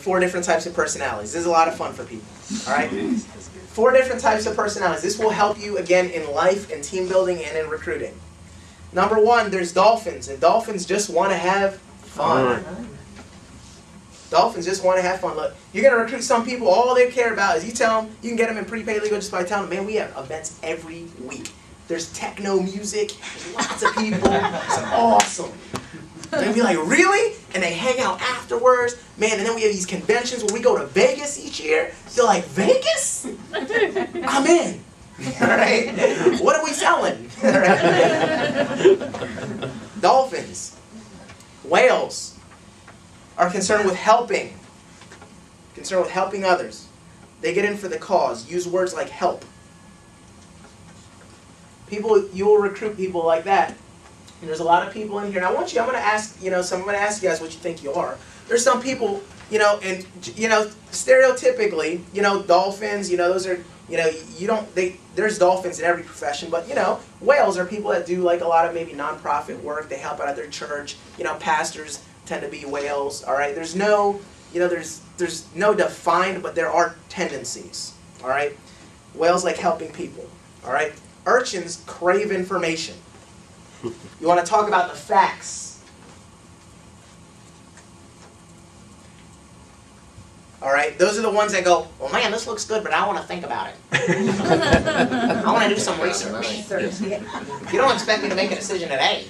4 different types of personalities. This is a lot of fun for people. All right? 4 different types of personalities. This will help you, again, in life, in team building, and in recruiting. Number 1, there's dolphins. And dolphins just want to have fun. Dolphins just want to have fun. Look, you're going to recruit some people, all they care about is you tell them, you can get them in prepaid legal just by telling them, man, we have events every week. There's techno music, there's lots of people, it's awesome. They'll be like, really? And they hang out afterwards. Man, and then we have these conventions where we go to Vegas each year. They're like, Vegas? I'm in. All right? What are we selling? All right? Dolphins. Whales are concerned with helping. Concerned with helping others. They get in for the cause. Use words like help. People, you will recruit people like that. And there's a lot of people in here. And I'm going to ask, I'm going to ask you guys what you think you are. There's some people, and, stereotypically, dolphins, those are, there's dolphins in every profession, but, whales are people that do like a lot of maybe nonprofit work. They help out at their church. Pastors tend to be whales, all right? There's no, there's no defined, but there are tendencies, all right? Whales like helping people, all right? Urchins crave information. You want to talk about the facts. All right? Those are the ones that go, well, man, this looks good, but I want to think about it. I want to do some research. You don't expect me to make a decision today.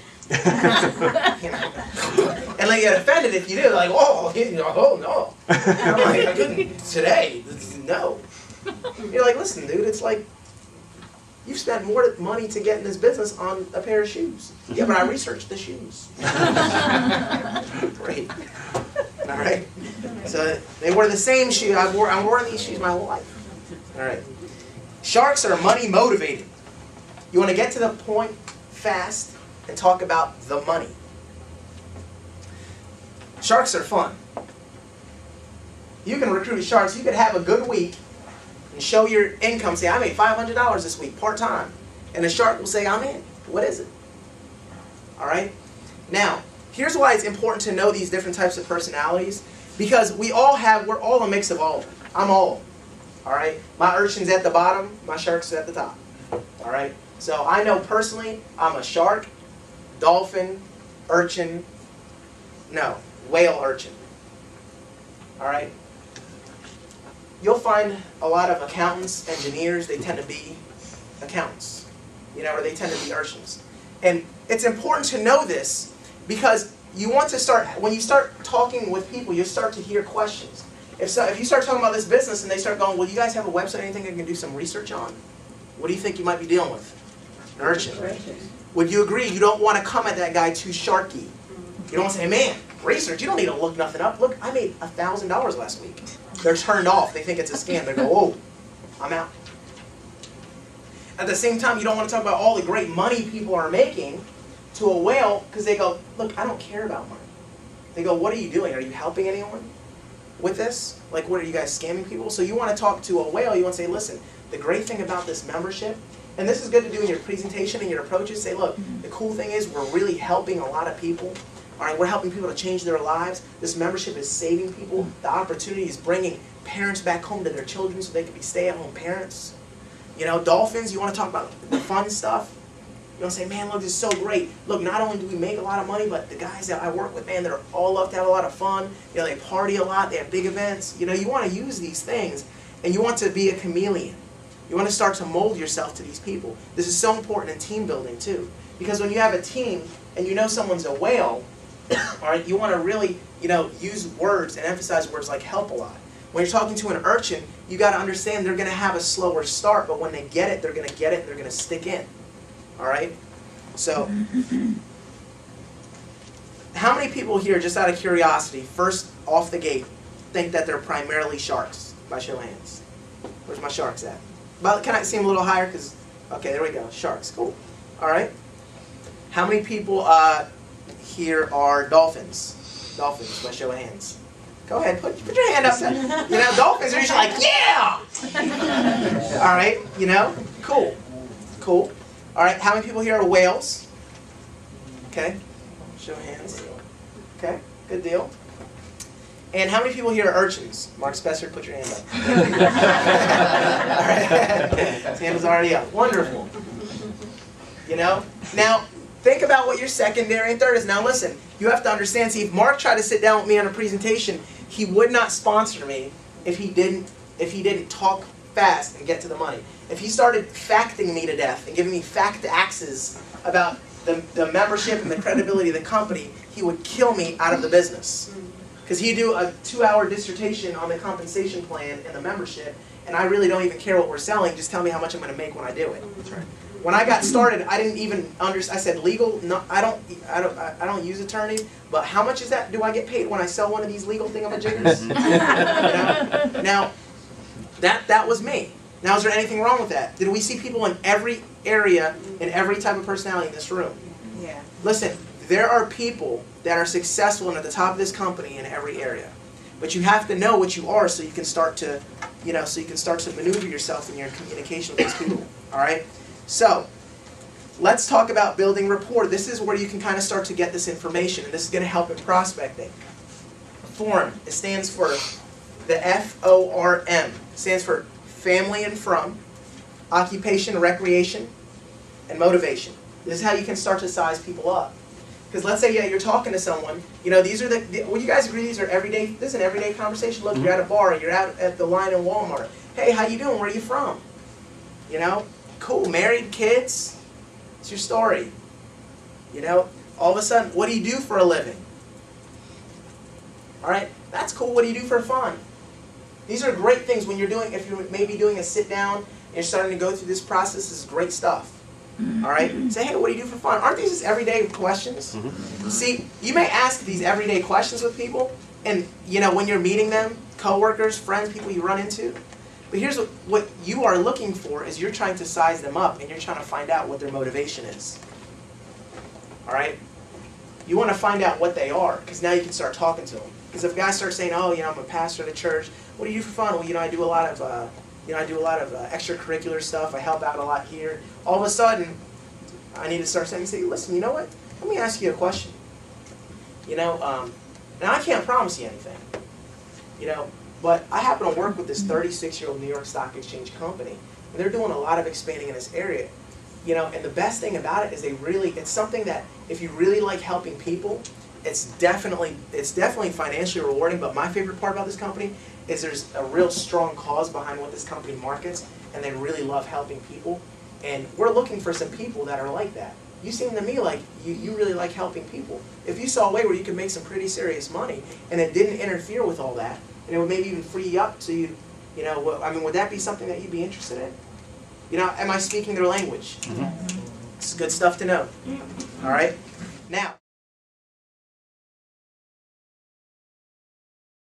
And they get offended if you do. Like, oh no. I'm like, I couldn't today. No. You're like, listen, dude, it's like, you've spent more money to get in this business on a pair of shoes. Yeah, but I researched the shoes. Great. All right. So they wore the same shoe. I've worn these shoes my whole life. All right. Sharks are money motivated. You want to get to the point fast and talk about the money. Sharks are fun. You can recruit sharks. You could have a good week and show your income. Say, I made $500 this week, part-time. And the shark will say, I'm in. What is it? All right? Now, here's why it's important to know these different types of personalities. Because we're all a mix of all of them. I'm all right? My urchin's at the bottom, my shark's at the top. All right? So I know personally, I'm a shark, dolphin, urchin, whale urchin. All right? You'll find a lot of accountants, engineers, they tend to be accountants, or they tend to be urchins. And it's important to know this because you want to start, when you start talking with people, you start to hear questions. If you start talking about this business and they start going, well, you guys have a website, anything I can do some research on? What do you think you might be dealing with? An urchin. Would you agree you don't want to come at that guy too sharky? You don't want to say, man, research, you don't need to look nothing up. Look, I made $1,000 last week. They're turned off. They think it's a scam. They go, oh, I'm out. At the same time, you don't want to talk about all the great money people are making to a whale because they go, look, I don't care about money. They go, what are you doing? Are you helping anyone with this? Like, what are you guys scamming people? So you want to talk to a whale. You want to say, listen, the great thing about this membership, and this is good to do in your presentation and your approaches, say, look, the cool thing is we're really helping a lot of people. All right, we're helping people to change their lives. This membership is saving people. The opportunity is bringing parents back home to their children so they can be stay-at-home parents. Dolphins, you want to talk about the fun stuff. You want to say, man, look, this is so great. Look, not only do we make a lot of money, but the guys that I work with, man, they're all love to have a lot of fun. They party a lot. They have big events. You want to use these things, and you want to be a chameleon. You want to start to mold yourself to these people. This is so important in team building, too. Because when you have a team and you know someone's a whale, all right, you want to really, use words and emphasize words like help a lot. When you're talking to an urchin, you got to understand they're going to have a slower start, but when they get it, they're going to get it, and they're going to stick in. All right? So, how many people here, just out of curiosity, first off the gate, think that they're primarily sharks? By show of hands. Where's my sharks at? But can I see them a little higher? Okay, there we go. Sharks. Cool. All right. How many people here are dolphins? Dolphins, by show of hands. Go ahead, put your hand up there. Dolphins are usually like, yeah! All right, cool. Cool. All right, how many people here are whales? Okay, show of hands. Okay, good deal. And how many people here are urchins? Mark Spencer, put your hand up. All right. His hand was already up. Wonderful. You know? Now, think about what your secondary and third is. Now listen, you have to understand, see, if Mark tried to sit down with me on a presentation, he would not sponsor me if he didn't talk fast and get to the money. If he started facting me to death and giving me fact axes about the membership and the credibility of the company, he would kill me out of the business. Because he'd do a 2-hour dissertation on the compensation plan and the membership, and I really don't even care what we're selling, just tell me how much I'm going to make when I do it. That's right. When I got started, I didn't even understand. I said legal. No, I don't use attorney. But how much is that? Do I get paid when I sell one of these legal thingamajiggers? You know? Now, that was me. Now, is there anything wrong with that? Did we see people in every area and every type of personality in this room? Yeah. Listen, there are people that are successful and at the top of this company in every area. But you have to know what you are so you can start to, so you can start to maneuver yourself in your communication with these people. All right. So, let's talk about building rapport. This is where you can kind of start to get this information, and this is going to help in prospecting. Form, it stands for the F-O-R-M. It stands for family and from, occupation, recreation, and motivation. This is how you can start to size people up. Because let's say, you're talking to someone, these are well, you guys agree these are everyday, this is an everyday conversation. Look, you're at a bar, you're out at the line in Walmart. Hey, how you doing? Where are you from? Cool, married, kids, it's your story. All of a sudden, what do you do for a living? All right, that's cool. What do you do for fun? These are great things when you're doing, if you're maybe doing a sit down, and you're starting to go through this process, this is great stuff. All right, say, hey, what do you do for fun? Aren't these just everyday questions? See, you may ask these everyday questions with people, and when you're meeting them, coworkers, friends, people you run into. But here's what you are looking for is you're trying to size them up and you're trying to find out what their motivation is. All right? You want to find out what they are because now you can start talking to them. Because if guys start saying, oh, I'm a pastor at a church, what do you do for fun? Well, I do a lot of, extracurricular stuff. I help out a lot here. All of a sudden, I need to start saying, listen, you know what? Let me ask you a question. Now I can't promise you anything. But I happen to work with this 36-year-old New York Stock Exchange company, and they're doing a lot of expanding in this area. And the best thing about it is it's something that if you really like helping people, it's definitely financially rewarding. But my favorite part about this company is there's a real strong cause behind what this company markets, and they really love helping people. And we're looking for some people that are like that. You seem to me like you really like helping people. If you saw a way where you could make some pretty serious money, and it didn't interfere with all that, and it would maybe even free you up so would that be something that you'd be interested in? Am I speaking their language? It's good stuff to know. All right? Now.